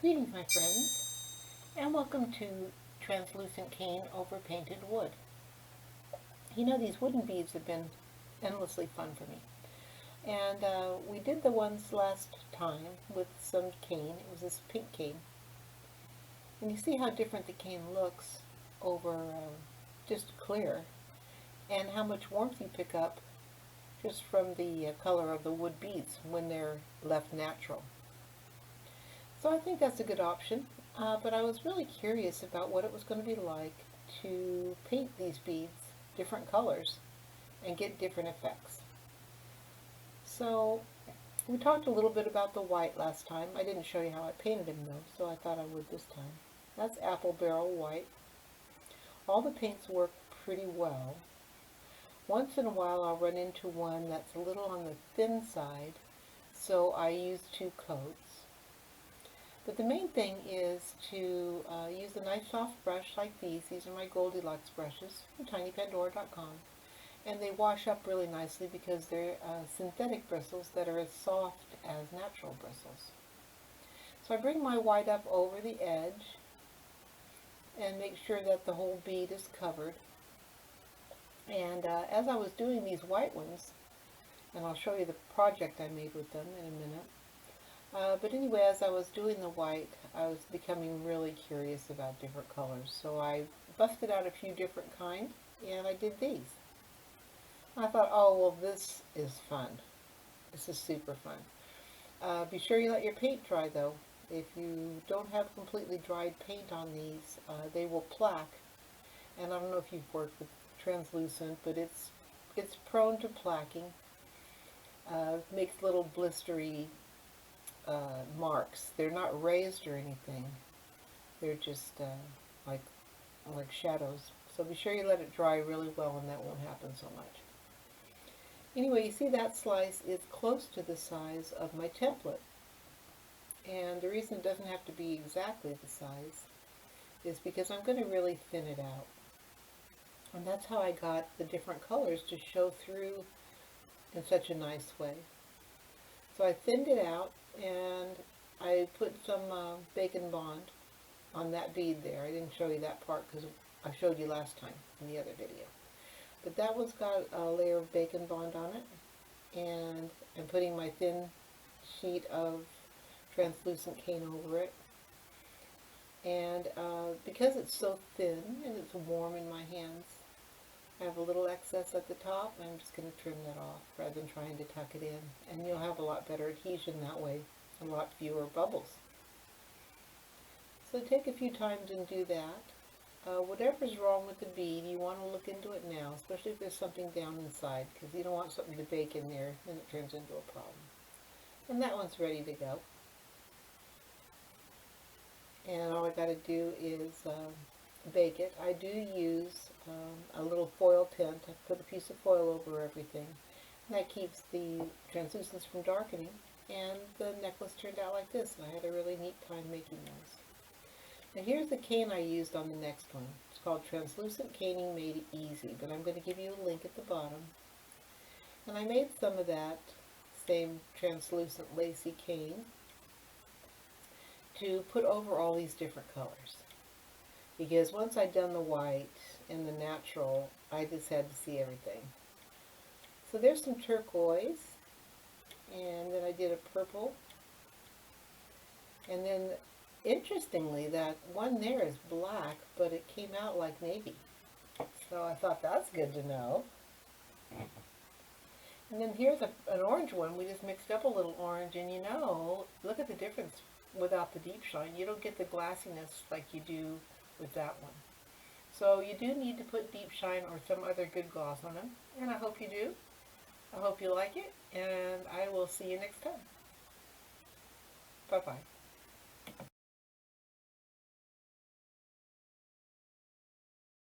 Greetings, my friends, and welcome to Translucent Cane over Painted Wood. You know, these wooden beads have been endlessly fun for me. And we did the ones last time with some cane. It was this pink cane. And you see how different the cane looks over just clear, and how much warmth you pick up just from the color of the wood beads when they're left natural. So I think that's a good option, but I was really curious about what it was going to be like to paint these beads different colors and get different effects. So we talked a little bit about the white last time. I didn't show you how I painted him though, so I thought I would this time. That's apple barrel white. All the paints work pretty well. Once in a while I'll run into one that's a little on the thin side, so I use two coats. But the main thing is to use a nice soft brush like these. These are my Goldilocks brushes from tinypandora.com. And they wash up really nicely because they're synthetic bristles that are as soft as natural bristles. So I bring my white up over the edge and make sure that the whole bead is covered. And as I was doing these white ones, and I'll show you the project I made with them in a minute, but anyway, as I was doing the white, I was becoming really curious about different colors. So I busted out a few different kinds, and I did these. I thought, oh, well, this is fun. This is super fun. Be sure you let your paint dry, though. If you don't have completely dried paint on these, they will plaque. And I don't know if you've worked with translucent, but it's prone to plaquing. Makes little blistery marks. They're not raised or anything. They're just like shadows. So be sure you let it dry really well, and that won't happen so much. Anyway, you see that slice is close to the size of my template. And the reason it doesn't have to be exactly the size is because I'm going to really thin it out. And that's how I got the different colors to show through in such a nice way. So I thinned it out, and I put some Bacon Bond on that bead there. I didn't show you that part because I showed you last time in the other video. But that one's got a layer of Bacon Bond on it, and I'm putting my thin sheet of translucent cane over it. And because it's so thin and it's warm in my hands, I have a little excess at the top, and I'm just going to trim that off rather than trying to tuck it in. And you'll have a lot better adhesion that way, a lot fewer bubbles. So take a few times and do that. Whatever's wrong with the bead, you want to look into it now, especially if there's something down inside, because you don't want something to bake in there, and it turns into a problem. And that one's ready to go. And all I got to do is bake it. I do use a little foil tint. I put a piece of foil over everything. And that keeps the translucence from darkening. And the necklace turned out like this. And I had a really neat time making those. Now here's the cane I used on the next one. It's called Translucent Caning Made Easy. But I'm going to give you a link at the bottom. And I made some of that same translucent lacy cane to put over all these different colors. Because once I'd done the white and the natural, I just had to see everything. So there's some turquoise, and then I did a purple, and then interestingly that one there is black, but it came out like navy. So I thought that's good to know. And then here's an orange one. We just mixed up a little orange, and you know, look at the difference without the deep shine. You don't get the glassiness like you do with that one. So you do need to put deep shine or some other good gloss on them, and I hope you do. I hope you like it, and I will see you next time. Bye-bye.